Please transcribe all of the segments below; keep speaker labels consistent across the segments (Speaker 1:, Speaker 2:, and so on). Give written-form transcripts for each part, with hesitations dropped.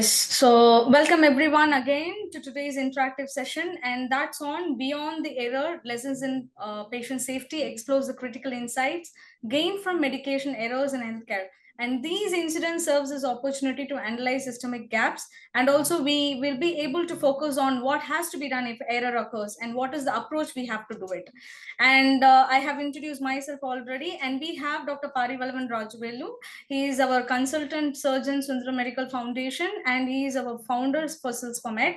Speaker 1: So welcome everyone again to today's interactive session, and that's on Beyond the Error, Lessons in Patient Safety, explores the critical insights gained from medication errors in healthcare. And these incidents serves as opportunity to analyze systemic gaps, and also we will be able to focus on what has to be done if error occurs and what is the approach we have to do it. And I have introduced myself already, and we have Dr. Pari Rajuvelu. He is our consultant surgeon, Sundara Medical Foundation, and he is our founder for SkillsforMed.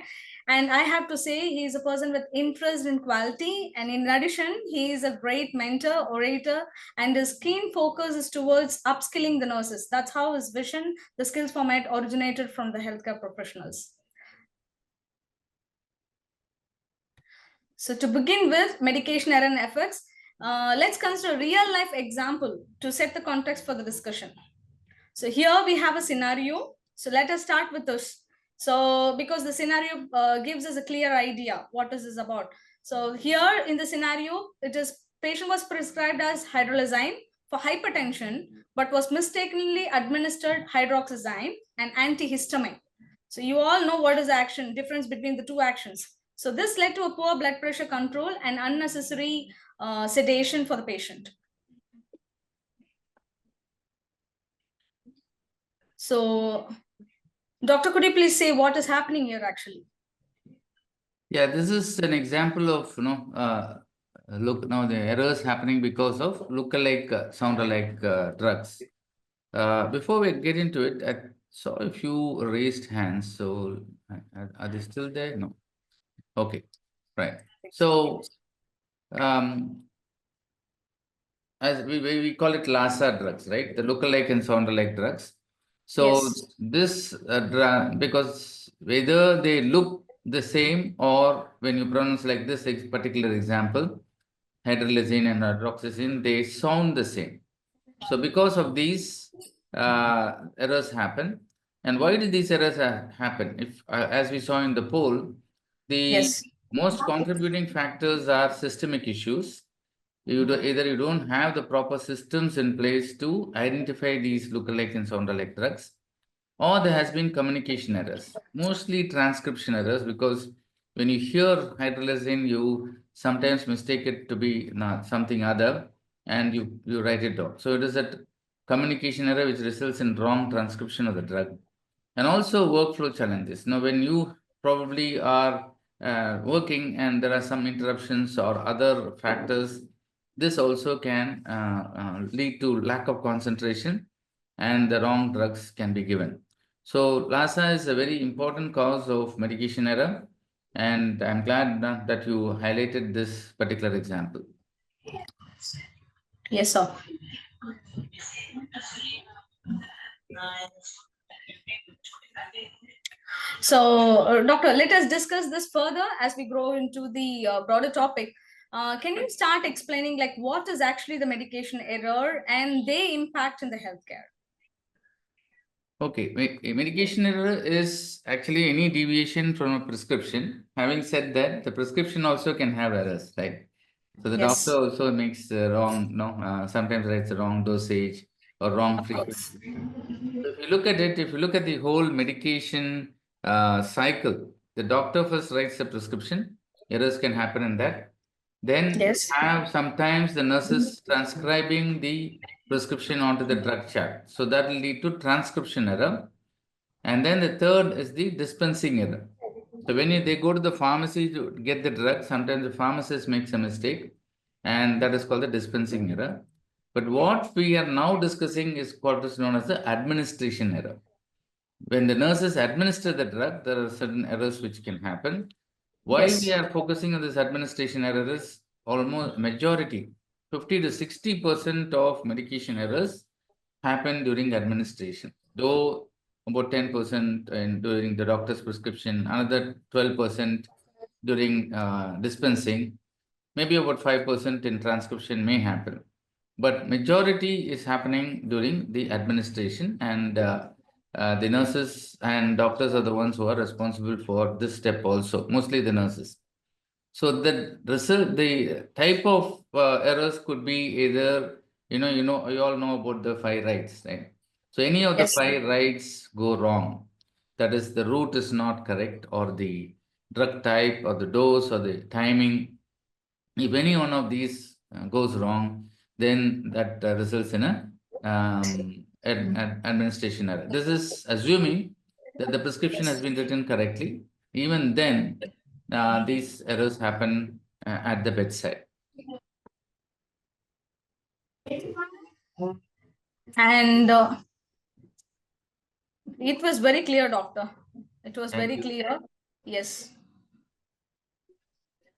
Speaker 1: And I have to say, he is a person with interest in quality. And in addition, he is a great mentor, orator, and his keen focus is towards upskilling the nurses. That's how his vision, the SkillsforMed, originated from the healthcare professionals. So to begin with, medication error and effects, let's consider a real life example to set the context for the discussion. So here we have a scenario. So let us start with this. So because the scenario gives us a clear idea what is this about. So here in the scenario, it is patient was prescribed as hydrolyzine for hypertension, but was mistakenly administered hydroxyzine and antihistamine. So you all know what is the action difference between the two actions. So this led to a poor blood pressure control and unnecessary sedation for the patient. So, doctor, could you please say what is happening here actually?
Speaker 2: Yeah, this is an example of, look, now the errors happening because of look-alike, sound-alike drugs. Before we get into it, I saw a few raised hands. So are they still there? No. Okay, right. So as we call it LASA drugs, right? The look-alike and sound-alike drugs. So
Speaker 1: Yes.
Speaker 2: this drug, because whether they look the same or when you pronounce like this particular example, hydrolyzine and hydroxyzine, they sound the same. So because of these errors happen. And why did these errors happen? If as we saw in the poll, the most contributing factors are systemic issues. Either you don't have the proper systems in place to identify these lookalike and soundalike drugs, or there has been communication errors, mostly transcription errors, because when you hear hydrolyzine, you sometimes mistake it to be something other, and you write it down. So it is a communication error which results in wrong transcription of the drug. And also workflow challenges. Now, when you probably are working and there are some interruptions or other factors, this also can lead to lack of concentration and the wrong drugs can be given. So LASA is a very important cause of medication error, and I'm glad that you highlighted this particular example.
Speaker 1: Yes, sir. So, doctor, let us discuss this further as we grow into the broader topic. Can you start explaining like what is actually the medication error and their impact in the healthcare?
Speaker 2: Okay, medication error is actually any deviation from a prescription. Having said that, the prescription also can have errors, right? So the doctor also makes wrong, sometimes writes the wrong dosage or wrong frequency. So if you look at it, if you look at the whole medication cycle, the doctor first writes the prescription. Errors can happen in that. Then have sometimes the nurses transcribing the prescription onto the drug chart. So that will lead to transcription error. And then the third is the dispensing error. So when they go to the pharmacy to get the drug, sometimes the pharmacist makes a mistake, and that is called the dispensing error. But what we are now discussing is what is known as the administration error. When the nurses administer the drug, there are certain errors which can happen. Why we are focusing on this administration error is almost majority, 50 to 60% of medication errors happen during administration. Though about 10% during the doctor's prescription, another 12% during dispensing, maybe about 5% in transcription may happen. But majority is happening during the administration, and the nurses and doctors are the ones who are responsible for this step also, mostly the nurses. So the result, the type of errors could be either, you all know about the 5 rights, right? So any of the 5 rights go wrong. that is the route is not correct, or the drug type or the dose or the timing, if any one of these goes wrong, then that results in a administration error. This is assuming that the prescription has been written correctly. Even then, these errors happen at the bedside.
Speaker 1: And it was very clear, doctor. It was
Speaker 2: Thank
Speaker 1: very
Speaker 2: you.
Speaker 1: clear. Yes.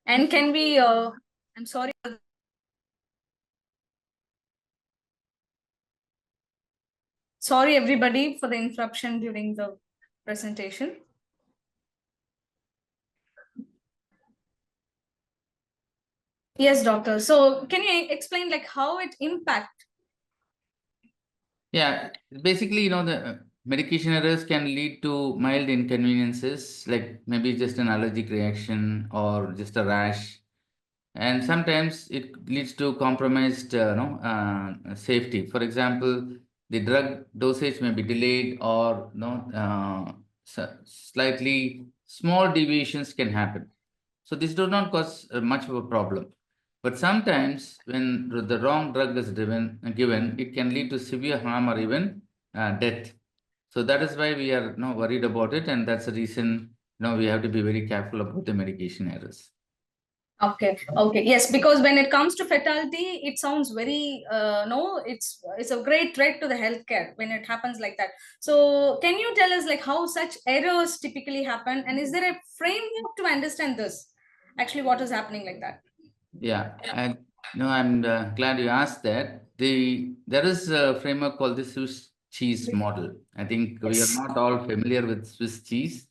Speaker 1: And can we, I'm sorry. Sorry, everybody, for the interruption during the presentation. Yes, doctor. So can you explain like how it impact?
Speaker 2: Yeah, basically, the medication errors can lead to mild inconveniences, like maybe just an allergic reaction or just a rash. And sometimes it leads to compromised safety. For example, the drug dosage may be delayed, or slightly small deviations can happen. So this does not cause much of a problem. But sometimes when the wrong drug is given, it can lead to severe harm or even death. So that is why we are worried about it, and that's the reason we have to be very careful about the medication errors.
Speaker 1: Okay, okay, yes, because when it comes to fatality, it sounds very no, it's a great threat to the healthcare when it happens like that. So can you tell us like how such errors typically happen, and is there a framework to understand this? Actually, what is happening like that?
Speaker 2: Yeah, and I'm glad you asked that. There is a framework called the Swiss cheese model. I think we are
Speaker 1: Yes.
Speaker 2: not all familiar with Swiss cheese.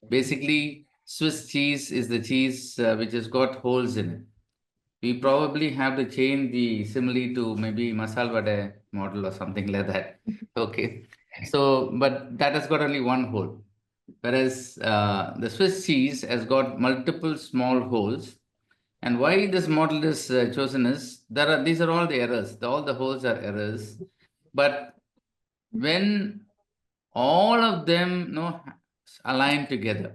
Speaker 2: Basically, Swiss cheese is the cheese which has got holes in it. We probably have to change the simile to maybe masala vada model or something like that. Okay. So, but that has got only one hole. Whereas the Swiss cheese has got multiple small holes. And why this model is chosen is these are all the errors. All the holes are errors. But when all of them align together,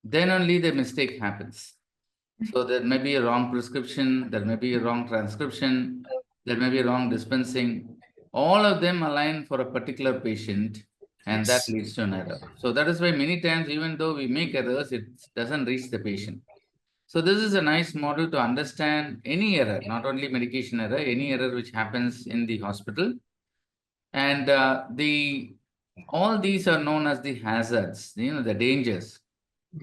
Speaker 2: then only the mistake happens. So there may be a wrong prescription, there may be a wrong transcription, there may be a wrong dispensing. All of them align for a particular patient, and that
Speaker 1: Yes.
Speaker 2: leads to an error. So that is why many times, even though we make errors, it doesn't reach the patient. So this is a nice model to understand any error, not only medication error, any error which happens in the hospital. And the all these are known as the hazards, the dangers.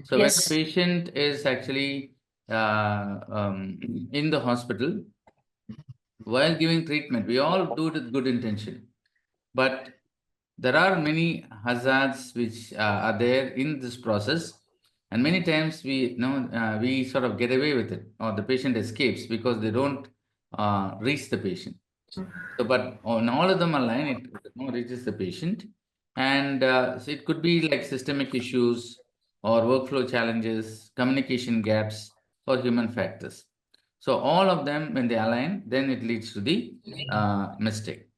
Speaker 2: So when a
Speaker 1: Yes.
Speaker 2: patient is actually in the hospital, while giving treatment, we all do it with good intention. But there are many hazards which are there in this process, and many times we sort of get away with it, or the patient escapes because they don't reach the patient. So, but on all of them align, it reaches the patient, and so it could be like systemic issues or workflow challenges, communication gaps, or human factors. So all of them, when they align, then it leads to the mistake.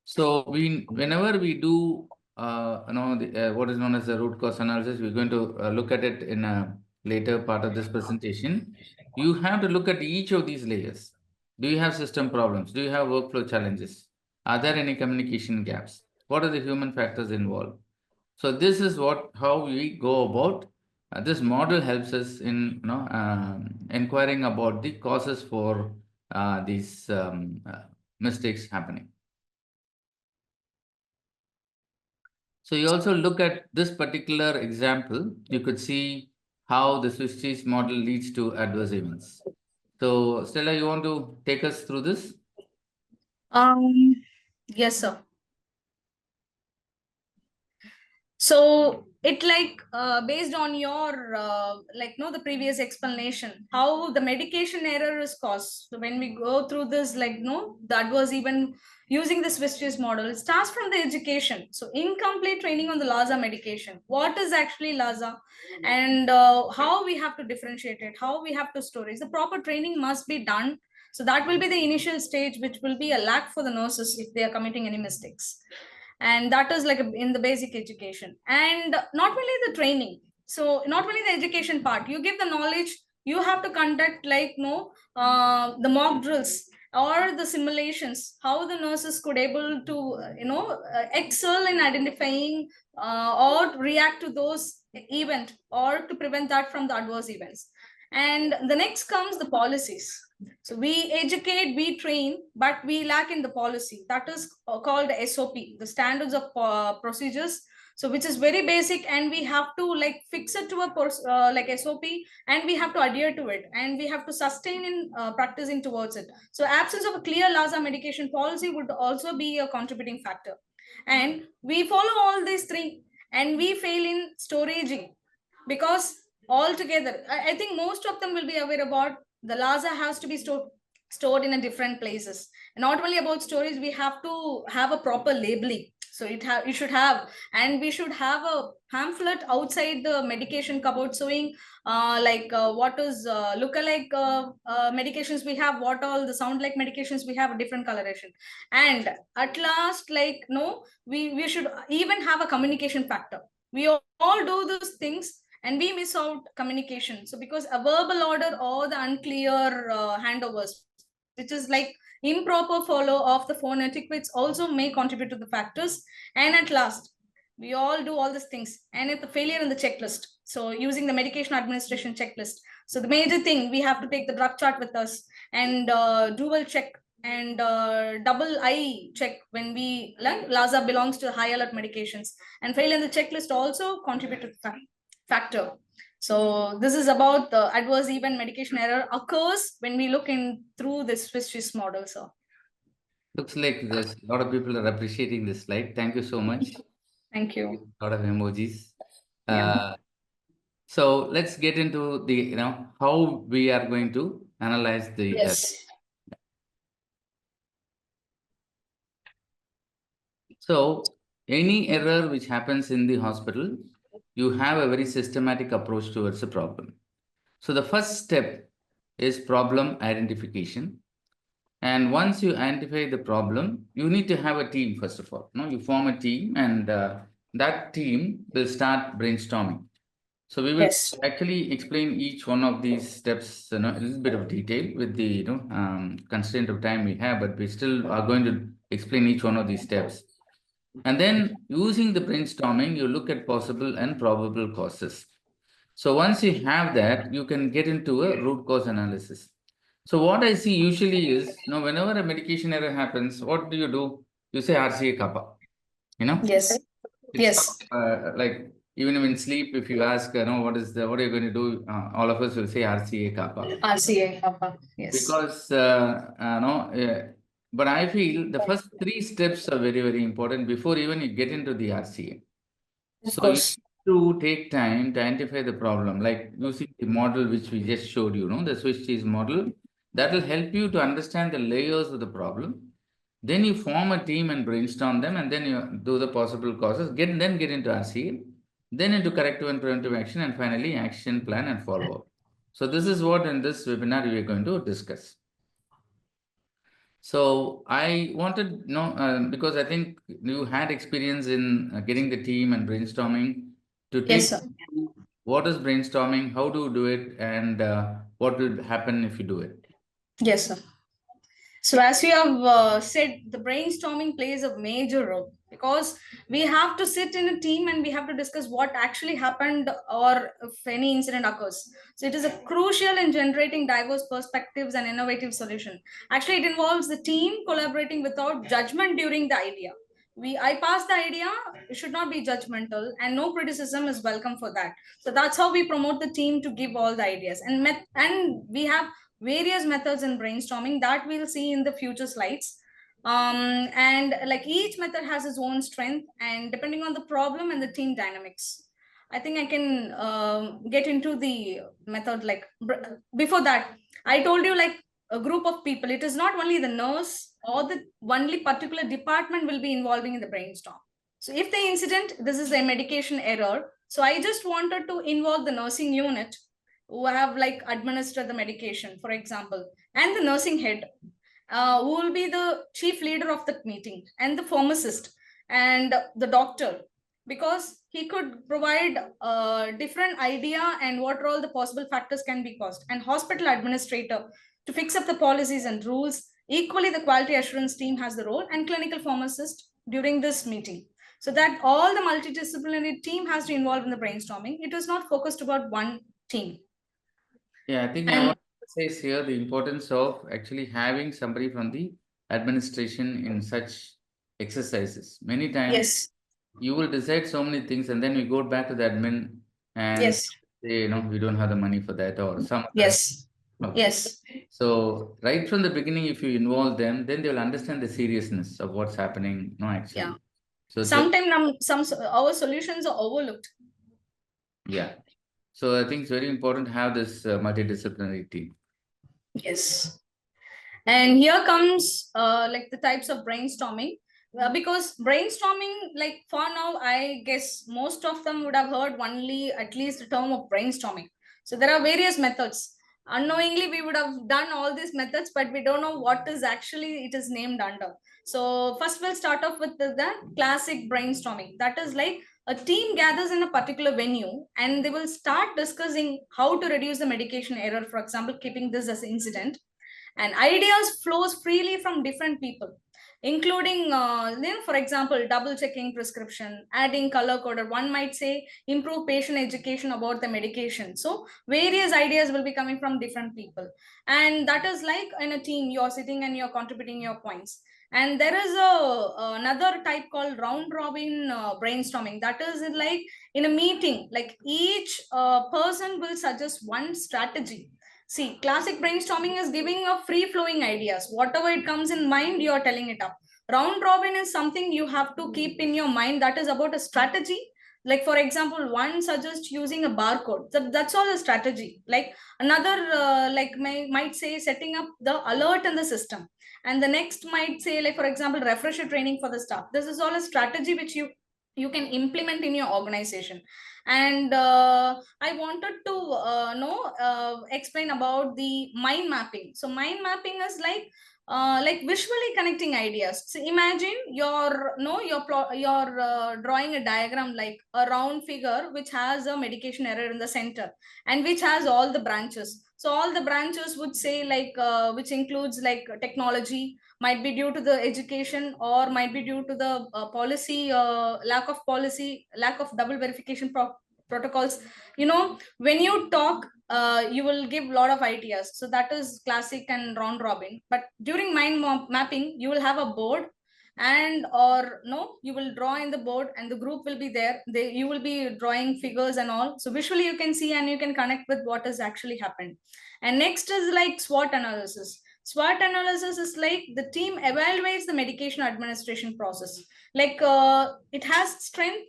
Speaker 2: So whenever we do, what is known as the root cause analysis, we're going to look at it in a later part of this presentation. You have to look at each of these layers. Do you have system problems? Do you have workflow challenges? Are there any communication gaps? What are the human factors involved? So this is how we go about. This model helps us in inquiring about the causes for these mistakes happening. So you also look at this particular example, you could see how the Swiss cheese model leads to adverse events. So Stella, you want to take us through this?
Speaker 1: Yes, sir. So it like based on your the previous explanation, how the medication error is caused. So when we go through this, that was even using the Swiss cheese model, it starts from the education. So incomplete training on the LASA medication. What is actually LASA, and how we have to differentiate it, how we have to store it. The proper training must be done. So that will be the initial stage, which will be a lack for the nurses if they are committing any mistakes. and that is like in the basic education. And not only the training, so not only the education part, you give the knowledge, you have to conduct like the mock drills or the simulations, how the nurses could able to excel in identifying or react to those event, or to prevent that from the adverse events. And the next comes the policies. So we educate, we train, but we lack in the policy. That is called SOP, the standards of procedures. So which is very basic, and we have to like fix it to a like SOP, and we have to adhere to it, and we have to sustain in practicing towards it. So absence of a clear LASA medication policy would also be a contributing factor. And we follow all these three, and we fail in storaging, because altogether I think most of them will be aware about the LASA has to be stored in a different places. And not only about storage, we have to have a proper labeling. So it should have, and we should have a pamphlet outside the medication cupboard showing what is look-alike medications we have, what all the sound-like medications we have, a different coloration. And at last, like no, we should even have a communication factor. We all do those things, and we miss out communication. So because a verbal order or the unclear handovers, which is like improper follow of the phone etiquettes, also may contribute to the factors. And at last, we all do all these things, and it's the failure in the checklist. So using the medication administration checklist, so the major thing, we have to take the drug chart with us, and dual check and double eye check when we learn LASA belongs to high alert medications. And fail in the checklist also contribute to the factor. So this is about the adverse event medication error occurs when we look in through this Swiss model. So
Speaker 2: Looks like there's a lot of people are appreciating this slide. Thank you so much.
Speaker 1: thank you.
Speaker 2: A lot of emojis.
Speaker 1: Yeah.
Speaker 2: So let's get into the how we are going to analyze the
Speaker 1: Yes.
Speaker 2: So any error which happens in the hospital, you have a very systematic approach towards the problem. So the first step is problem identification. And once you identify the problem, you need to have a team, first of all. You form a team, and that team will start brainstorming. So we will actually explain each one of these steps in a little bit of detail with the constraint of time we have, but we still are going to explain each one of these steps. And then using the brainstorming, you look at possible and probable causes. So once you have that, you can get into a root cause analysis. So what I see usually is, whenever a medication error happens, what do? You say RCA kappa,
Speaker 1: Yes.
Speaker 2: It's like even in sleep, if you ask, what are you going to do? All of us will say RCA kappa.
Speaker 1: RCA kappa, yes.
Speaker 2: Because, but I feel the first three steps are very, very important before even you get into the RCA. So you need to take time to identify the problem, like using the model which we just showed you, the Swiss cheese model. That will help you to understand the layers of the problem. Then you form a team and brainstorm them, and then you do the possible causes, then get into RCA, then into corrective and preventive action, and finally action plan and follow-up. So this is what in this webinar we are going to discuss. So I wanted to know, because I think you had experience in getting the team and brainstorming, to take what is brainstorming, how do you do it, and what will happen if you do it.
Speaker 1: Yes, sir. So as we have said, the brainstorming plays a major role, because we have to sit in a team and we have to discuss what actually happened or if any incident occurs. So it is a crucial in generating diverse perspectives and innovative solution. Actually, it involves the team collaborating without judgment during the idea. I pass the idea, it should not be judgmental, and no criticism is welcome for that. So that's how we promote the team to give all the ideas. And we have various methods in brainstorming that we'll see in the future slides. And like each method has its own strength, and depending on the problem and the team dynamics. I think I can get into the method. Like before that, I told you like a group of people. It is not only the nurse or the only particular department will be involving in the brainstorm. So if the incident, this is a medication error. So I just wanted to involve the nursing unit who have like administered the medication, for example, and the nursing head, who will be the chief leader of the meeting, and the pharmacist. and the doctor, because he could provide a different idea and what are all the possible factors can be caused, and hospital administrator to fix up the policies and rules. Equally, the quality assurance team has the role, and clinical pharmacist during this meeting. So that all the multidisciplinary team has to involve in the brainstorming. It is not focused about one team.
Speaker 2: Yeah, I think I want to say here the importance of actually having somebody from the administration in such exercises. Many times
Speaker 1: Yes.
Speaker 2: you will decide so many things and then we go back to the admin and
Speaker 1: Yes.
Speaker 2: say, we don't have the money for that or some other.
Speaker 1: Yes.
Speaker 2: Okay.
Speaker 1: Yes.
Speaker 2: So right from the beginning, if you involve them, then they will understand the seriousness of what's happening. No, actually.
Speaker 1: Yeah.
Speaker 2: So
Speaker 1: sometimes our solutions are overlooked.
Speaker 2: Yeah. So I think it's very important to have this multidisciplinary team.
Speaker 1: Yes. And here comes like the types of brainstorming. Because brainstorming, like for now, I guess most of them would have heard only at least the term of brainstorming. So there are various methods. Unknowingly, we would have done all these methods, but we don't know what is actually it is named under. So first we'll start off with the classic brainstorming. That is like a team gathers in a particular venue and they will start discussing how to reduce the medication error, for example, keeping this as an incident, and ideas flows freely from different people, including for example, double checking prescription, adding color coded, one might say improve patient education about the medication. So various ideas will be coming from different people, and that is like in a team you're sitting and you're contributing your points. And there is another type called round robin brainstorming. That is like in a meeting, like each person will suggest one strategy. See, classic brainstorming is giving a free flowing ideas. Whatever it comes in mind, you are telling it up. Round robin is something you have to keep in your mind, that is about a strategy. Like for example, one suggests using a barcode. That's all a strategy. Like another might say setting up the alert in the system. And the next might say, like for example, refresher training for the staff. This is all a strategy which you can implement in your organization. And I wanted to explain about the mind mapping. So mind mapping is like visually connecting ideas. So imagine you're drawing a diagram like a round figure which has a medication error in the center and which has all the branches. So all the branches would say like which includes like technology, might be due to the education, or might be due to the policy, lack of double verification protocols. When you talk, you will give a lot of ideas. So that is classic and round robin. But during mind mapping, you will have a board, and or no, you will draw in the board and the group will be there. You will be drawing figures and all, so visually you can see and you can connect with what has actually happened. And next is like SWOT analysis. SWOT analysis is like the team evaluates the medication administration process. Like it has strength,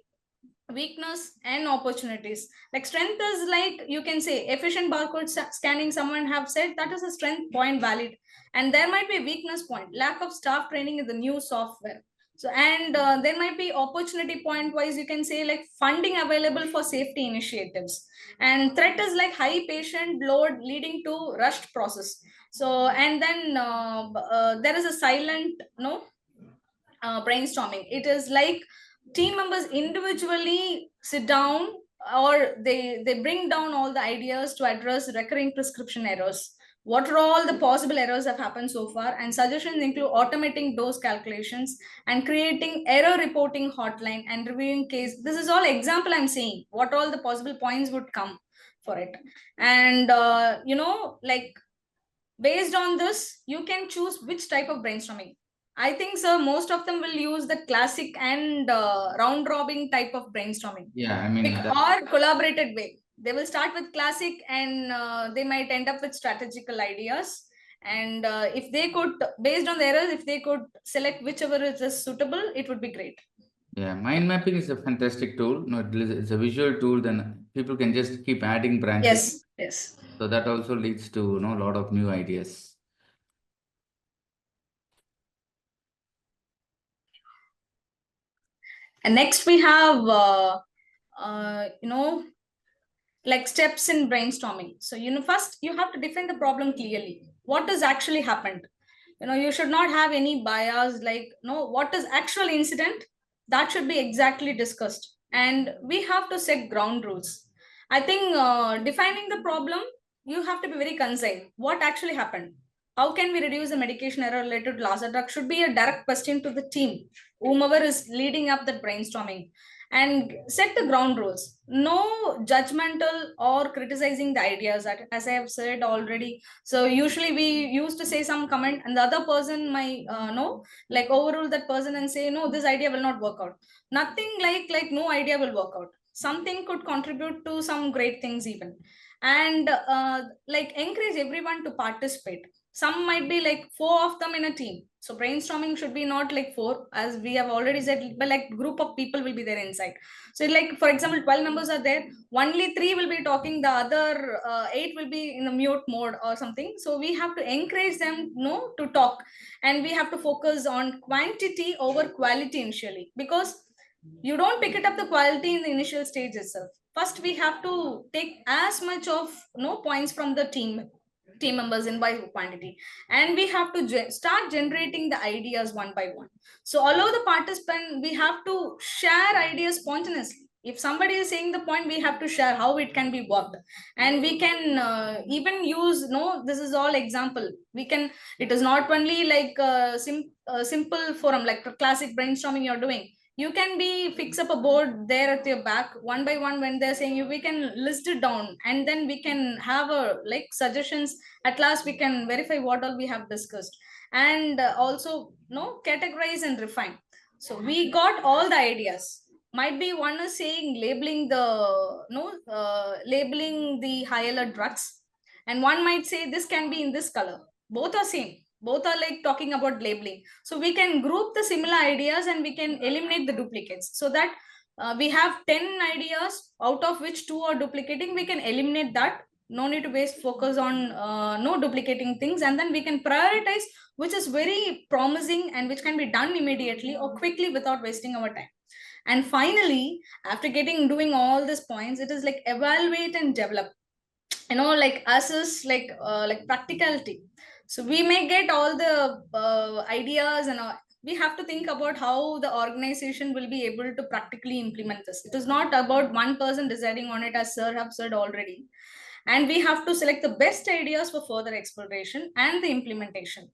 Speaker 1: weakness, and opportunities. Like strength is like you can say efficient barcode scanning, someone have said that is a strength point, valid. And there might be a weakness point, lack of staff training in the new software. So and there might be opportunity point wise, you can say like funding available for safety initiatives. And threat is like high patient load leading to rushed process. So and then there is a silent brainstorming. It is like team members individually sit down, or they bring down all the ideas to address recurring prescription errors. What are all the possible errors have happened so far, and suggestions include automating dose calculations and creating error reporting hotline and reviewing case. This is all example I'm saying what all the possible points would come for it. And like based on this, you can choose which type of brainstorming. I think, sir, most of them will use the classic and round robin type of brainstorming.
Speaker 2: Yeah, I mean,
Speaker 1: or collaborated way. They will start with classic and they might end up with strategical ideas. And if they could, based on the errors, if they could select whichever is suitable, it would be great.
Speaker 2: yeah, mind mapping is a fantastic tool. No, it's a visual tool. Then people can just keep adding branches.
Speaker 1: Yes, yes.
Speaker 2: So that also leads to a lot of new ideas.
Speaker 1: And next we have like steps in brainstorming. So first you have to define the problem clearly. What has actually happened? You should not have any bias, like what is actual incident, That should be exactly discussed. And we have to set ground rules. I think defining the problem, you have to be very concise. What actually happened? How can we reduce the medication error related to Lassa drug? Should be a direct question to the team, whomever is leading up that brainstorming, and set the ground rules. No judgmental or criticizing the ideas, as I have said already. So usually we used to say some comment, and the other person might know, like overrule that person and say, no, this idea will not work out. Nothing like no idea will work out. Something could contribute to some great things even. And like encourage everyone to participate. Some might be like four of them in a team, so brainstorming should be not like four, as we have already said, but like group of people will be there inside. So like for example 12 members are there, only three will be talking, the other eight will be in a mute mode or something. So we have to encourage them, to talk. And we have to focus on quantity over quality initially, because you don't pick it up the quality in the initial stage itself. First we have to take as much of points from the team members in by quantity, and we have to start generating the ideas one by one. So allow the participant, we have to share ideas spontaneously. If somebody is saying the point, we have to share how it can be worked. And we can even use, no, this is all example, we can, it is not only like simple forum like classic brainstorming you're doing. You can be fix up a board there at your back, one by one, when they're saying you, we can list it down, and then we can have a like suggestions. At last we can verify what all we have discussed. And also categorize and refine. So we got all the ideas. Might be one is saying labeling the labeling the high alert drugs, and one might say this can be in this color. Both are same, both are like talking about labeling. So we can group the similar ideas and we can eliminate the duplicates, so that we have 10 ideas, out of which two are duplicating. We can eliminate that. No need to waste focus on no duplicating things, and then we can prioritize which is very promising and which can be done immediately or quickly without wasting our time. And finally, after getting doing all these points, it is like evaluate and develop. Like assess, like practicality. So we may get all the ideas, and we have to think about how the organization will be able to practically implement this. It is not about one person deciding on it, as sir have said already. And we have to select the best ideas for further exploration and the implementation.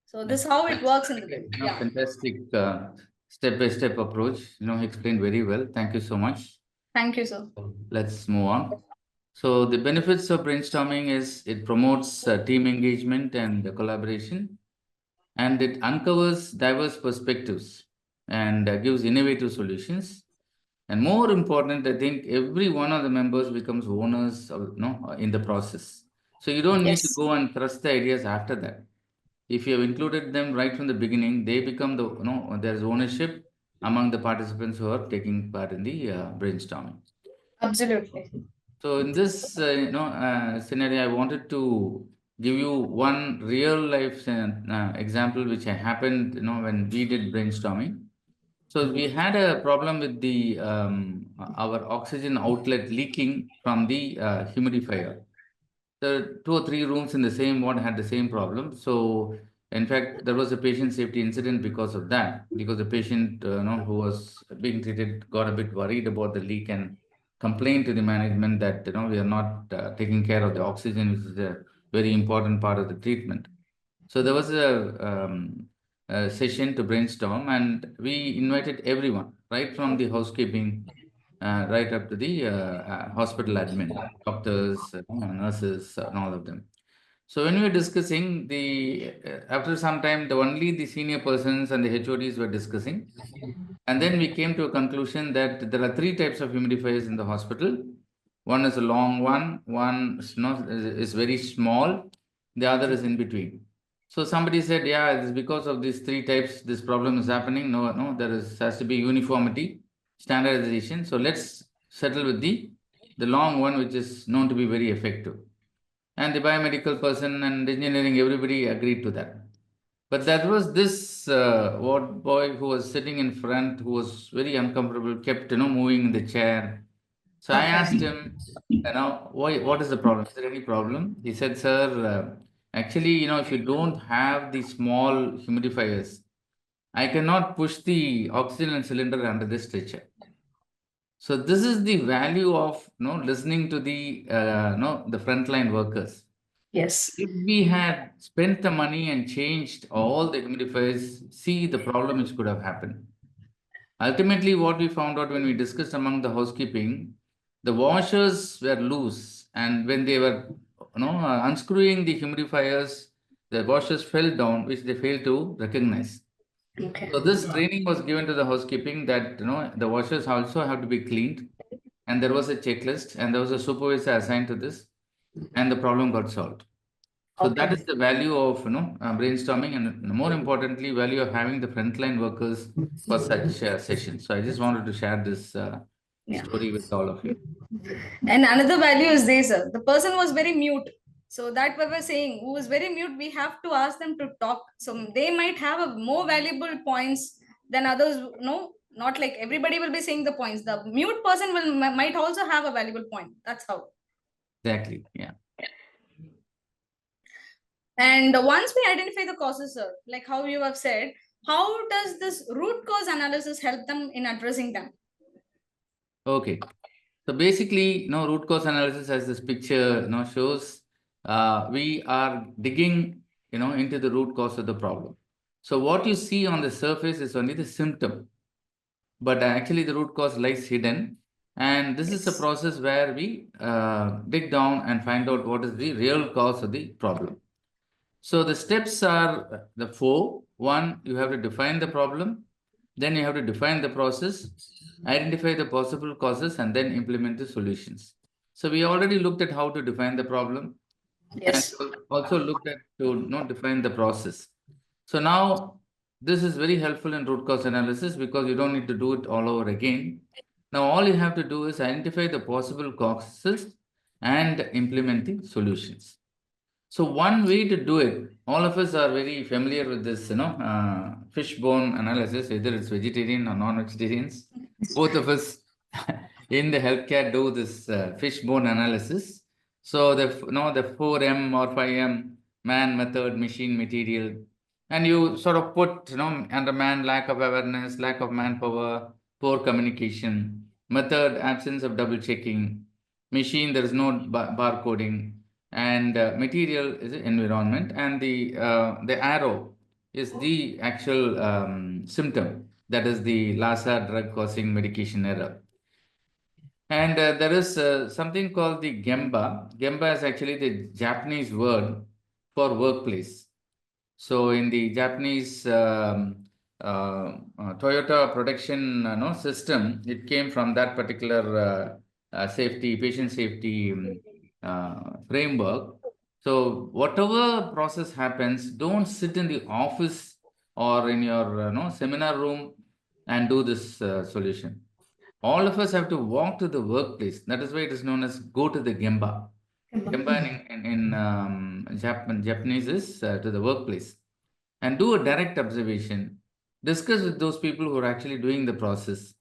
Speaker 1: So this is how it works in the
Speaker 2: Okay.
Speaker 1: yeah.
Speaker 2: Fantastic step-by-step approach. Explained very well. Thank you so much.
Speaker 1: Thank you, sir.
Speaker 2: Let's move on. So the benefits of brainstorming is it promotes team engagement and collaboration, and it uncovers diverse perspectives and gives innovative solutions. And more important, I think every one of the members becomes owners of, in the process. So you don't need to
Speaker 1: Yes.
Speaker 2: go and thrust the ideas after that. If you have included them right from the beginning, they become the, there's ownership among the participants who are taking part in the brainstorming.
Speaker 1: Absolutely.
Speaker 2: So in this, scenario, I wanted to give you one real life example which happened, when we did brainstorming. So we had a problem with the our oxygen outlet leaking from the humidifier. The two or three rooms in the same ward had the same problem. So, in fact, there was a patient safety incident because of that. Because the patient, who was being treated, got a bit worried about the leak and complained to the management that we are not taking care of the oxygen, which is a very important part of the treatment. So there was a session to brainstorm, and we invited everyone, right from the housekeeping right up to the hospital admin, doctors, nurses, and all of them. So when we were discussing after some time, only the senior persons and the HODs were discussing. And then we came to a conclusion that there are three types of humidifiers in the hospital. One is a long one is very small, the other is in between. So somebody said, yeah, it's because of these three types, this problem is happening. No, has to be uniformity, standardization. So let's settle with the long one, which is known to be very effective. And the biomedical person and engineering, everybody agreed to that. But there was this ward boy who was sitting in front, who was very uncomfortable, kept moving in the chair. So I asked him, why? What is the problem? Is there any problem? He said, sir, actually, if you don't have the small humidifiers, I cannot push the oxygen cylinder under the stretcher. So this is the value of listening to the the frontline workers.
Speaker 1: Yes.
Speaker 2: If we had spent the money and changed all the humidifiers, see the problem which could have happened. Ultimately, what we found out when we discussed among the housekeeping, the washers were loose, and when they were unscrewing the humidifiers, the washers fell down, which they failed to recognize.
Speaker 1: Okay.
Speaker 2: So this training was given to the housekeeping that the washers also have to be cleaned, and there was a checklist, and there was a supervisor assigned to this, and the problem got solved. So that is
Speaker 1: Okay.
Speaker 2: the value of brainstorming, and more importantly, value of having the frontline workers for such sessions. So I just wanted to share this
Speaker 1: Yeah.
Speaker 2: story with all of you.
Speaker 1: And another value is this, sir. The person was very mute. So that we were saying, who is very mute, we have to ask them to talk. So they might have a more valuable points than others. No, not like everybody will be saying the points. The mute person might also have a valuable point. That's how.
Speaker 2: Exactly. Yeah.
Speaker 1: And once we identify the causes, sir, like how you have said, how does this root cause analysis help them in addressing them?
Speaker 2: Okay. So basically, root cause analysis, as this picture shows, we are digging into the root cause of the problem. So what you see on the surface is only the symptom, but actually the root cause lies hidden. And this is a
Speaker 1: Yes.
Speaker 2: process where we dig down and find out what is the real cause of the problem. So the steps are the four. One, you have to define the problem. Then you have to define the process, identify the possible causes, and then implement the solutions. So we already looked at how to define the problem, and
Speaker 1: Yes.
Speaker 2: also looked at to define the process. So now this is very helpful in root cause analysis because you don't need to do it all over again. Now all you have to do is identify the possible causes and implement the solutions. So one way to do it, all of us are very familiar with this, fishbone analysis, whether it's vegetarian or non-vegetarians. Both of us in the healthcare do this fishbone analysis. So the 4M or 5M, man, method, machine, material, and you sort of put under man, lack of awareness, lack of manpower, poor communication, method, absence of double checking, machine, there is no bar coding, and material is the environment, and the arrow is the actual symptom, that is the Lassa drug causing medication error. And there is something called the Gemba. Gemba is actually the Japanese word for workplace. So in the Japanese Toyota production system, it came from that particular patient safety framework. So whatever process happens, don't sit in the office or in your seminar room and do this solution. All of us have to walk to the workplace. That is why it is known as go to the Gemba. Gemba in Japanese is to the workplace, and do a direct observation. Discuss with those people who are actually doing the process,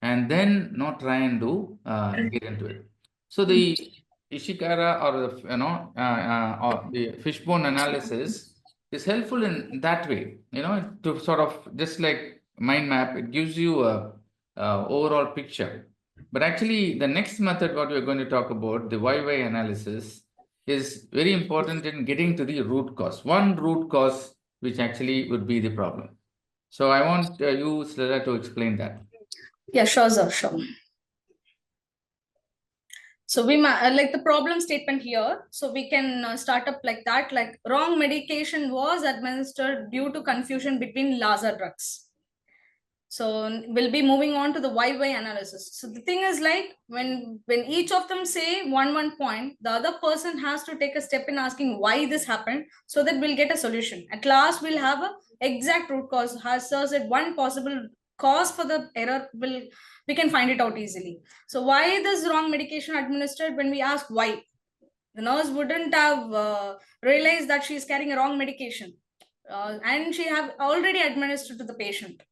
Speaker 2: and then not try and do get into it. So the Ishikara or the or the fishbone analysis is helpful in that way. To sort of just like mind map, it gives you a overall picture. But actually, the next method, what we're going to talk about, the YY analysis, is very important in getting to the root cause. One root cause which actually would be the problem. So I want you, Slila, to explain that.
Speaker 1: Yeah, sure, sir, sure. So we like the problem statement here. So we can start up like that, like wrong medication was administered due to confusion between Lassa drugs. So we'll be moving on to the why analysis. So the thing is like when each of them say one point, the other person has to take a step in asking why this happened, so that we'll get a solution. At last, we'll have a exact root cause. Has said one possible cause for the error, we can find it out easily. So why this wrong medication administered? When we ask why, the nurse wouldn't have realized that she's carrying a wrong medication, and she have already administered to the patient,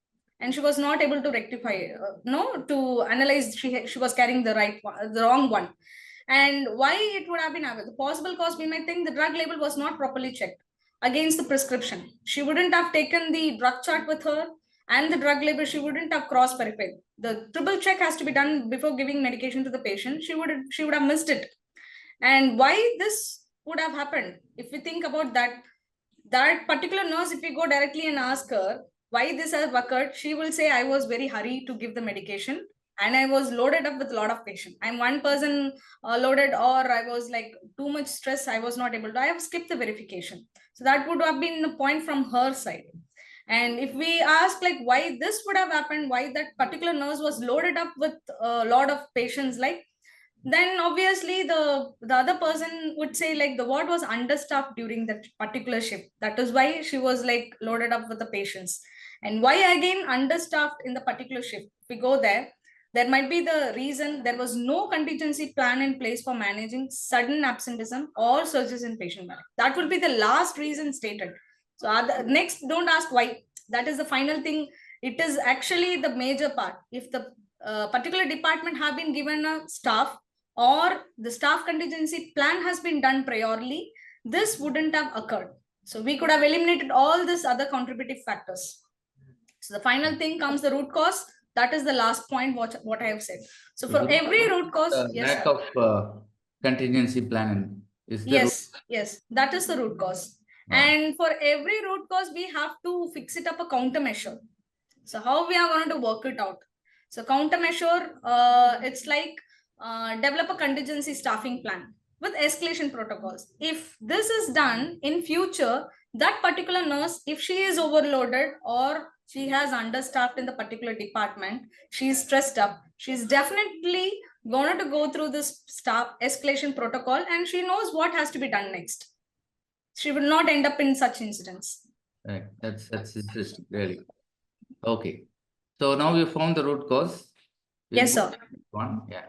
Speaker 1: and she was not able to rectify to analyze she was carrying the wrong one. And why it would have been the possible cause, we might think the drug label was not properly checked against the prescription. She wouldn't have taken the drug chart with her, and the drug label, she wouldn't have cross-verified. The triple check has to be done before giving medication to the patient. She would have missed it. And why this would have happened? If we think about that particular nurse, if we go directly and ask her why this has occurred, she will say, I was very hurried to give the medication and I was loaded up with a lot of patient. I'm one person loaded, or I was like too much stress. I was not able to, I have skipped the verification. So that would have been the point from her side. And if we ask like why this would have happened, why that particular nurse was loaded up with a lot of patients, like, then obviously the other person would say like the ward was understaffed during that particular shift. That is why she was like loaded up with the patients. And why again understaffed in the particular shift? If we go there might be the reason there was no contingency plan in place for managing sudden absenteeism or surges in patient management. That will be the last reason stated. So next, don't ask why. That is the final thing. It is actually the major part. If the particular department have been given a staff, or the staff contingency plan has been done priorly, this wouldn't have occurred. So we could have eliminated all these other contributive factors. So the final thing comes the root cause. That is the last point what I have said. So for every root cause,
Speaker 2: lack of contingency planning is the root.
Speaker 1: Yes, that is the root cause. And for every root cause, we have to fix it up a countermeasure. So how we are going to work it out? So countermeasure, it's like develop a contingency staffing plan with escalation protocols. If this is done in future, that particular nurse, if she is overloaded or she has understaffed in the particular department, she is stressed up, she's definitely going to go through this staff escalation protocol, and she knows what has to be done next. She will not end up in such incidents.
Speaker 2: Right. That's interesting, really. Okay. So now we found the root cause.
Speaker 1: Yes, sir.
Speaker 2: One, yeah.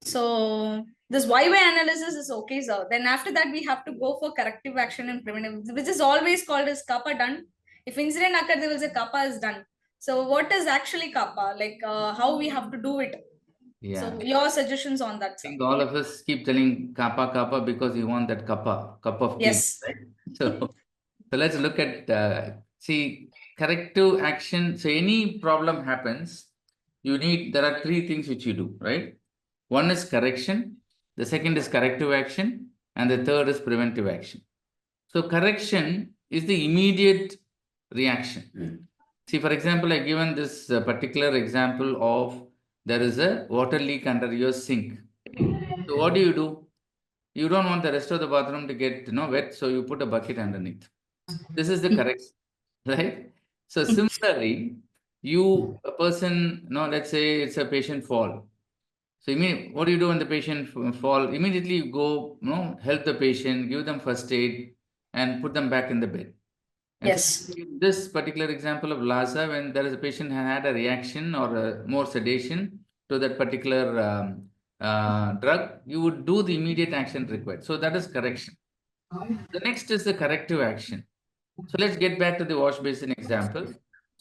Speaker 1: So this YY analysis is okay, sir. Then after that, we have to go for corrective action and preventive, which is always called as kappa done. If incident occurs, they will say kappa is done. So what is actually kappa? Like how we have to do it?
Speaker 2: Yeah.
Speaker 1: So your suggestions on that, sir?
Speaker 2: I think all of us keep telling kappa because you want that cup of tea.
Speaker 1: Yes.
Speaker 2: Right? So let's look at see corrective action. So any problem happens, there are three things which you do, right? One is correction, the second is corrective action, and the third is preventive action. So correction is the immediate reaction. See, for example, I given this particular example of there is a water leak under your sink. So what do? You don't want the rest of the bathroom to get wet, so you put a bucket underneath. This is the correction, right? So similarly, a person, let's say it's a patient fall. So what do you do when the patient fall? Immediately you go, help the patient, give them first aid, and put them back in the bed. And
Speaker 1: yes.
Speaker 2: So this particular example of LASA, when there is a patient had a reaction or more sedation to that particular drug, you would do the immediate action required. So that is correction. The next is the corrective action. So let's get back to the wash basin example.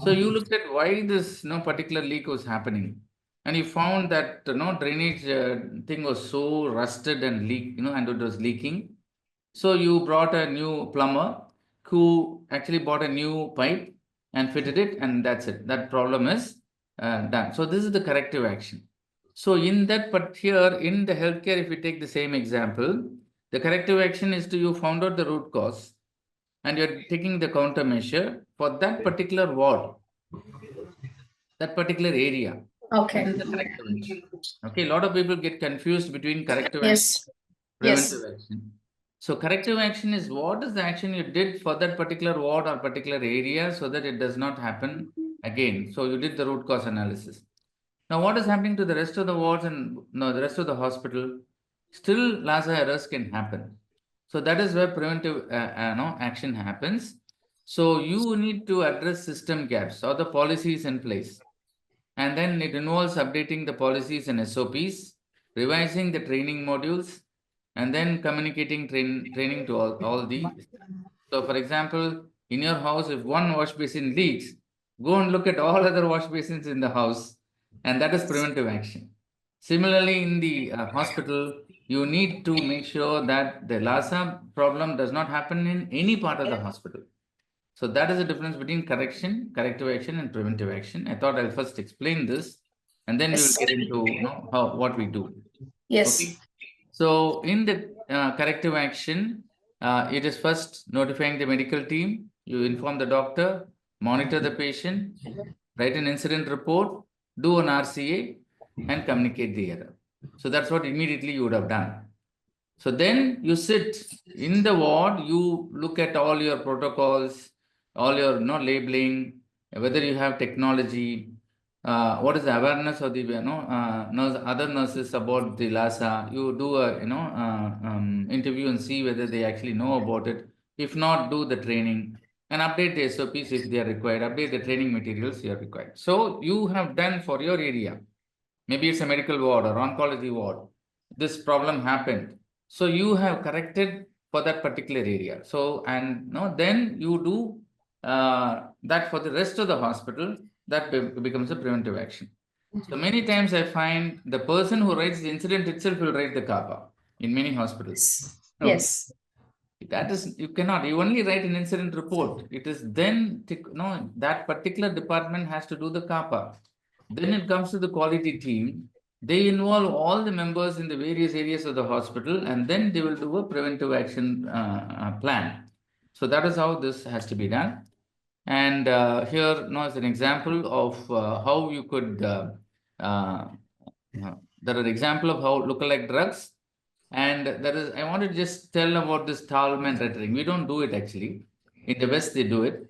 Speaker 2: So you looked at why this particular leak was happening, and you found that drainage thing was so rusted and and it was leaking. So you brought a new plumber who actually bought a new pipe and fitted it, and that's it. That problem is done. So this is the corrective action. So in that, but here in the healthcare, if we take the same example, the corrective action is you found out the root cause, and you're taking the countermeasure for that particular ward, that particular area.
Speaker 1: Okay.
Speaker 2: This is the corrective action. Okay, a lot of people get confused between corrective action and preventive action. So corrective action is what is the action you did for that particular ward or particular area so that it does not happen again. So you did the root cause analysis. Now what is happening to the rest of the wards and the rest of the hospital? Still LASA errors can happen. So that is where preventive action happens. So you need to address system gaps or the policies in place. And then it involves updating the policies and SOPs, revising the training modules, and then communicating training to all these. So for example, in your house, if one wash basin leaks, go and look at all other wash basins in the house, and that is preventive action. Similarly, in the hospital, you need to make sure that the Lhasa problem does not happen in any part of the hospital. So that is the difference between corrective action, and preventive action. I thought I'll first explain this, and then we will
Speaker 1: Yes.
Speaker 2: get into how what we do.
Speaker 1: Yes.
Speaker 2: Okay. So in the corrective action, it is first notifying the medical team. You inform the doctor, monitor the patient, write an incident report, do an RCA, and communicate the error. So that's what immediately you would have done. So then you sit in the ward, you look at all your protocols, all your labeling, whether you have technology, what is the awareness of the other nurses about the LASA. You do a interview and see whether they actually know about it. If not, do the training and update the SOPs if they are required. Update the training materials you are required. So you have done for your area. Maybe it's a medical ward or oncology ward. This problem happened. So you have corrected for that particular area. So, and then you do that for the rest of the hospital, that becomes a preventive action. So many times I find the person who writes the incident itself will write the CAPA in many hospitals. Okay.
Speaker 1: Yes.
Speaker 2: That is, you cannot, you only write an incident report. It is then, that particular department has to do the CAPA. Then it comes to the quality team. They involve all the members in the various areas of the hospital, and then they will do a preventive action plan. So that is how this has to be done. And here, is an example of how you could, uh, there are example of how lookalike drugs, and there is, I want to just tell about this Thalman lettering. We don't do it actually. In the West, they do it.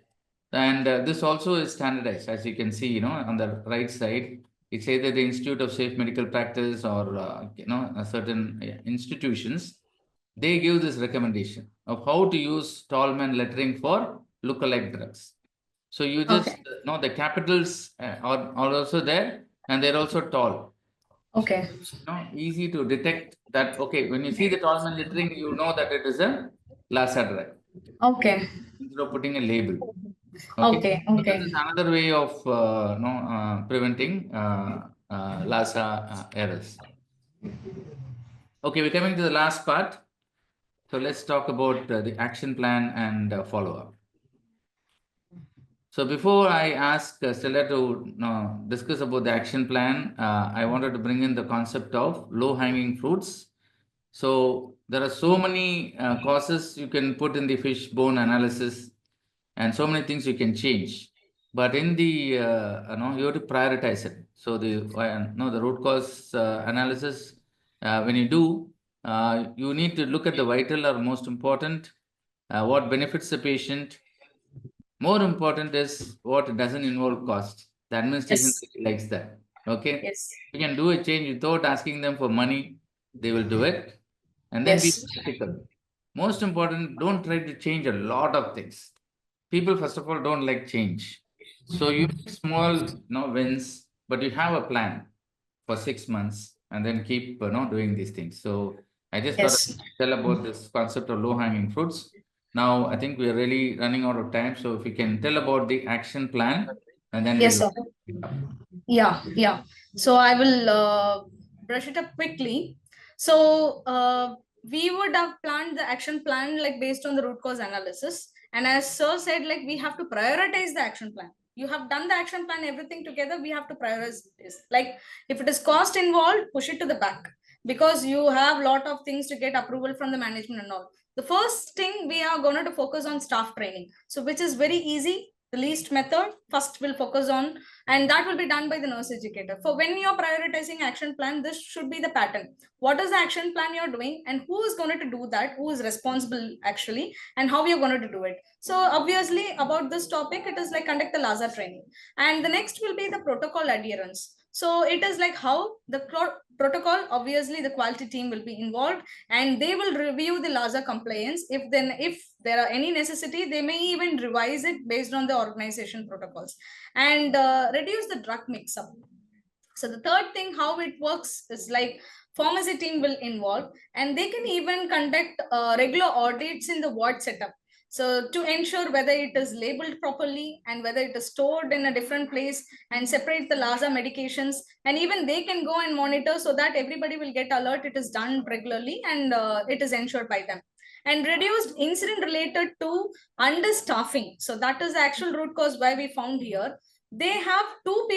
Speaker 2: And this also is standardized, as you can see, on the right side. It's either the Institute of Safe Medical Practice or, a certain institutions. They give this recommendation of how to use Tallman lettering for lookalike drugs. So you just know the capitals are also there, and they're also tall.
Speaker 1: Okay.
Speaker 2: Easy to detect that. Okay, when you see the Tallman lettering, you know that it is a Lhasa drug
Speaker 1: Okay.
Speaker 2: instead of putting a label. Okay.
Speaker 1: Okay.
Speaker 2: So this
Speaker 1: Okay.
Speaker 2: is another way of preventing Lhasa errors. Okay, we're coming to the last part. So let's talk about the action plan and follow-up. So before I ask Stella to discuss about the action plan, I wanted to bring in the concept of low-hanging fruits. So there are so many causes you can put in the fish bone analysis, and so many things you can change. But in the you have to prioritize it. So the root cause analysis, when you do, you need to look at the vital or most important, what benefits the patient. More important is what doesn't involve cost. The administration
Speaker 1: Yes.
Speaker 2: likes that. Okay,
Speaker 1: Yes.
Speaker 2: you can do a change without asking them for money. They will do it, and then be
Speaker 1: Yes.
Speaker 2: practical. Most important, don't try to change a lot of things. People, first of all, don't like change. So you make small wins, but you have a plan for 6 months and then keep doing these things. So I just thought
Speaker 1: Yes.
Speaker 2: I'd tell about this concept of low hanging fruits. Now I think we are really running out of time. So if we can tell about the action plan, and then
Speaker 1: Yes,
Speaker 2: we'll
Speaker 1: sir.
Speaker 2: pick up.
Speaker 1: Yeah, yeah. So I will brush it up quickly. So we would have planned the action plan like based on the root cause analysis. And as Sir said, like we have to prioritize the action plan. You have done the action plan, everything together. We have to prioritize this. Like if it is cost involved, push it to the back because you have a lot of things to get approval from the management and all. The first thing we are going to focus on staff training. So which is very easy. The least method first will focus on, and that will be done by the nurse educator. For when you're prioritizing action plan, this should be the pattern. What is the action plan you're doing and who is going to do that, who is responsible actually, and how you're going to do it. So obviously about this topic, it is like conduct the LASA training. And the next will be the protocol adherence. So it is like how the protocol, obviously the quality team will be involved and they will review the LASA compliance. If there are any necessity, they may even revise it based on the organization protocols and reduce the drug mix up. So the third thing, how it works is like pharmacy team will involve and they can even conduct regular audits in the ward setup. So to ensure whether it is labeled properly and whether it is stored in a different place, and separate the LASA medications, and even they can go and monitor so that everybody will get alert. It is done regularly, and it is ensured by them. And reduced incident related to understaffing. So that is the actual root cause why we found here. They have two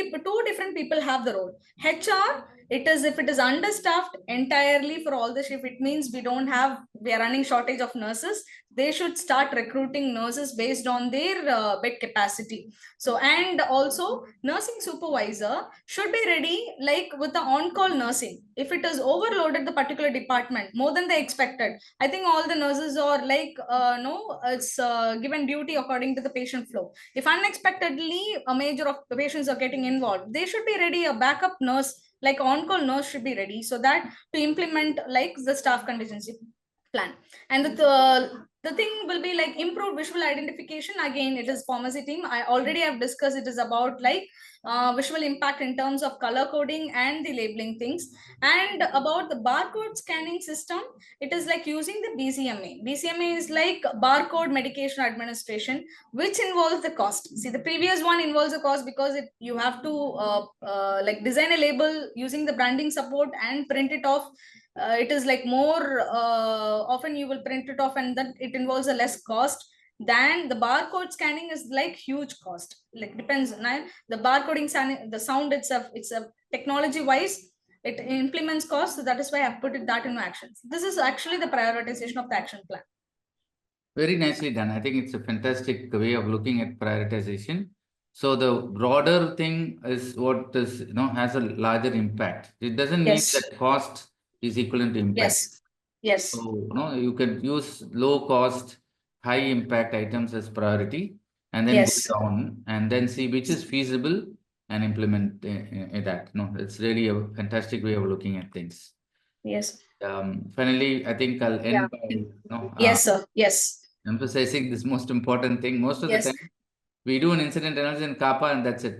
Speaker 1: different people have the role. HR, it is if it is understaffed entirely for all the shift, it means we are running shortage of nurses. They should start recruiting nurses based on their bed capacity. So, and also nursing supervisor should be ready, like with the on-call nursing. If it is overloaded the particular department more than they expected, I think all the nurses are like no, it's given duty according to the patient flow. If unexpectedly a major of the patients are getting involved, they should be ready. A backup nurse, like on-call nurse, should be ready, so that to implement like the staff contingency plan. And the thing will be like improved visual identification. Again, it is pharmacy team. I already have discussed, it is about like visual impact in terms of color coding and the labeling things. And about the barcode scanning system, it is like using the BCMA. BCMA is like barcode medication administration, which involves the cost. See, the previous one involves the cost because you have to like design a label using the branding support and print it off. It is like more often you will print it off, and then it involves a less cost than the barcode scanning is like huge cost. Like depends on the barcoding the sound itself, it's a technology wise, it implements cost. So that is why I've put that into actions. This is actually the prioritization of the action plan.
Speaker 2: Very nicely done. I think it's a fantastic way of looking at prioritization. So the broader thing is what is, has a larger impact. It doesn't mean
Speaker 1: Yes.
Speaker 2: that cost is equivalent to impact.
Speaker 1: Yes. Yes.
Speaker 2: So, you can use low cost, high impact items as priority, and then
Speaker 1: Yes.
Speaker 2: go down and then see which is feasible and implement that. No, it's really a fantastic way of looking at things.
Speaker 1: Yes.
Speaker 2: Finally, I think I'll end by,
Speaker 1: yes, sir. Yes.
Speaker 2: emphasizing this most important thing. Most of the
Speaker 1: Yes.
Speaker 2: time, we do an incident analysis in Kappa and that's it.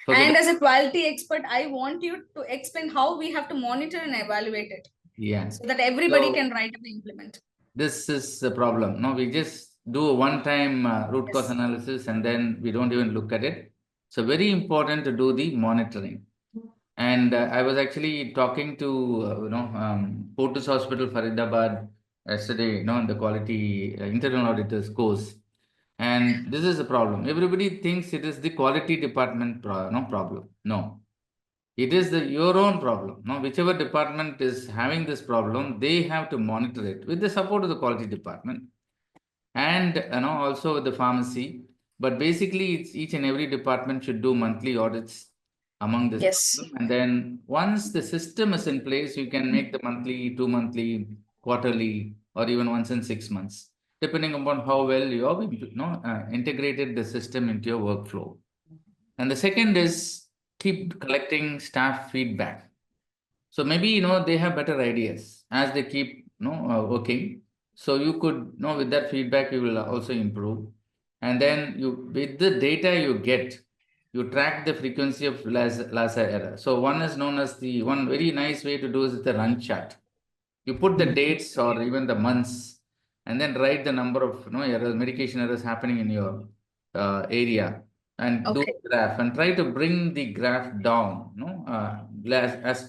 Speaker 2: Forget
Speaker 1: And
Speaker 2: it.
Speaker 1: as a quality expert, I want you to explain how we have to monitor and evaluate it.
Speaker 2: Yeah.
Speaker 1: So that everybody can write and implement.
Speaker 2: This is the problem. No, we just do a one-time root cause analysis and then we don't even look at it. So very important to do the monitoring. And I was actually talking to, Fortis Hospital, Faridabad yesterday, in the quality internal auditors course. And this is the problem. Everybody thinks it is the quality department problem. No, it is your own problem. No, whichever department is having this problem, they have to monitor it with the support of the quality department and also the pharmacy. But basically, it's each and every department should do monthly audits among this.
Speaker 1: Yes.
Speaker 2: And then once the system is in place, you can make the monthly, 2 monthly, quarterly, or even once in 6 months, depending upon how well you have integrated the system into your workflow. And the second is keep collecting staff feedback. So maybe they have better ideas as they keep working. So you could with that feedback you will also improve. And then with the data you get, you track the frequency of LASA error. So one is known as the one very nice way to do is the run chart. You put the dates or even the months, and then write the number of errors, medication errors happening in your area, and do a graph and try to bring the graph down.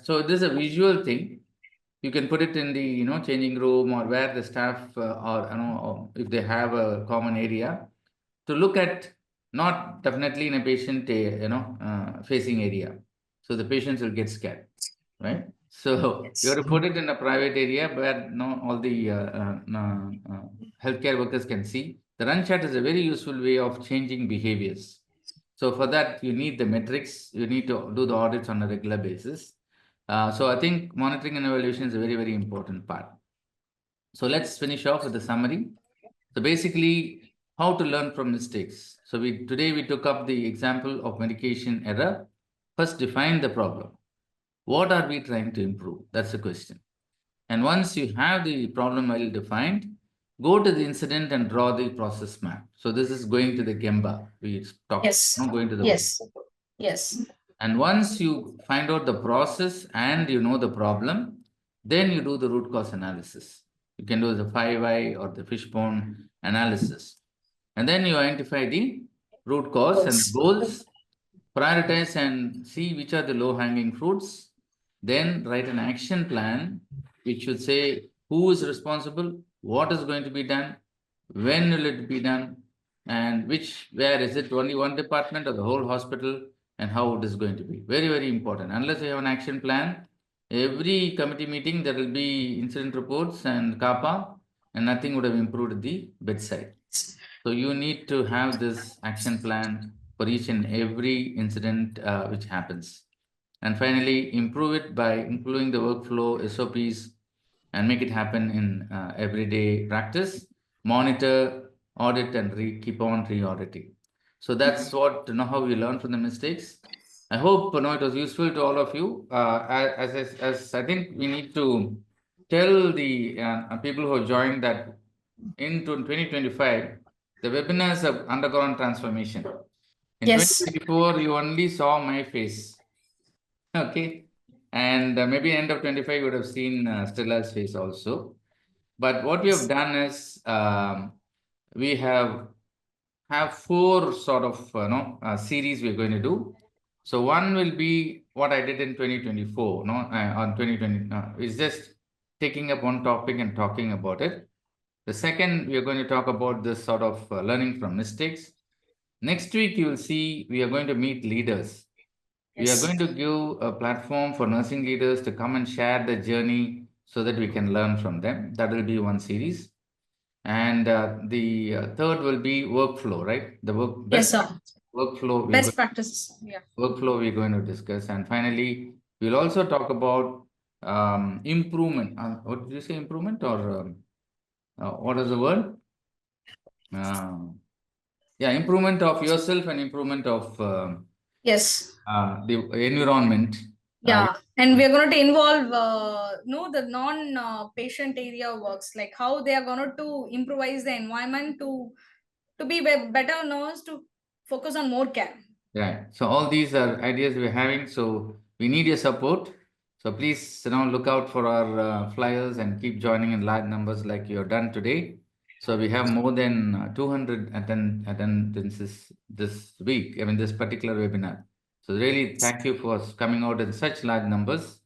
Speaker 2: So this is a visual thing. You can put it in the changing room or where the staff or or if they have a common area to look at, not definitely in a patient facing area. So the patients will get scared, right? So you have to put it in a private area where all the healthcare workers can see. The run chart is a very useful way of changing behaviors. So for that, you need the metrics. You need to do the audits on a regular basis. So I think monitoring and evaluation is a very, very important part. So let's finish off with the summary. So basically, how to learn from mistakes. So today we took up the example of medication error. First, define the problem. What are we trying to improve? That's the question. And once you have the problem well defined, go to the incident and draw the process map. So this is going to the Gemba. We talked.
Speaker 1: Yes.
Speaker 2: Going to the
Speaker 1: yes. Yes.
Speaker 2: And once you find out the process and you know the problem, then you do the root cause analysis. You can do the 5i or the fishbone analysis. And then you identify the root cause and the goals, prioritize and see which are the low-hanging fruits. Then write an action plan which should say who is responsible, what is going to be done, when will it be done, and where is it only one department or the whole hospital, and how it is going to be. Very, very important. Unless you have an action plan, every committee meeting there will be incident reports and kappa, and nothing would have improved at the bedside. So you need to have this action plan for each and every incident which happens. And finally, improve it by including the workflow, SOPs, and make it happen in everyday practice. Monitor, audit, and keep on re-auditing. So that's what how we learn from the mistakes. I hope it was useful to all of you. As I think we need to tell the people who have joined that in 2025, the webinars have undergone transformation. In
Speaker 1: Yes.
Speaker 2: 2024, you only saw my face. Okay. And maybe end of 25, you would have seen Stella's face also. But what we have done is we have four sort of series we're going to do. So one will be what I did in 2024, on 2020. Is just taking up one topic and talking about it. The second, we are going to talk about this sort of learning from mistakes. Next week, you will see we are going to meet leaders. We are going to give a platform for nursing leaders to come and share their journey so that we can learn from them. That will be one series. And the third will be workflow, right?
Speaker 1: Yes, sir.
Speaker 2: Workflow.
Speaker 1: Best practices. Yeah.
Speaker 2: Workflow we're going to discuss. And finally, we'll also talk about improvement. What did you say, improvement or what is the word? Yeah, improvement of yourself and improvement of
Speaker 1: Yes.
Speaker 2: the environment.
Speaker 1: Yeah, and we're going to involve the non patient area works, like how they are going to improvise the environment to be better nurse, to focus on more care.
Speaker 2: Yeah. So all these are ideas we're having. So we need your support. So please look out for our flyers and keep joining in large numbers like you have done today. So we have more than 200 attendances this week, I mean this particular webinar. So really thank you for coming out in such large numbers.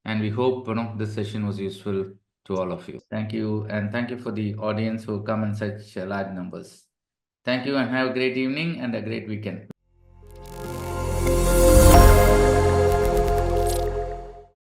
Speaker 2: And we hope this session was useful to all of you. Thank you. And thank you for the audience who come in such large numbers. Thank you and have a great evening and a great weekend.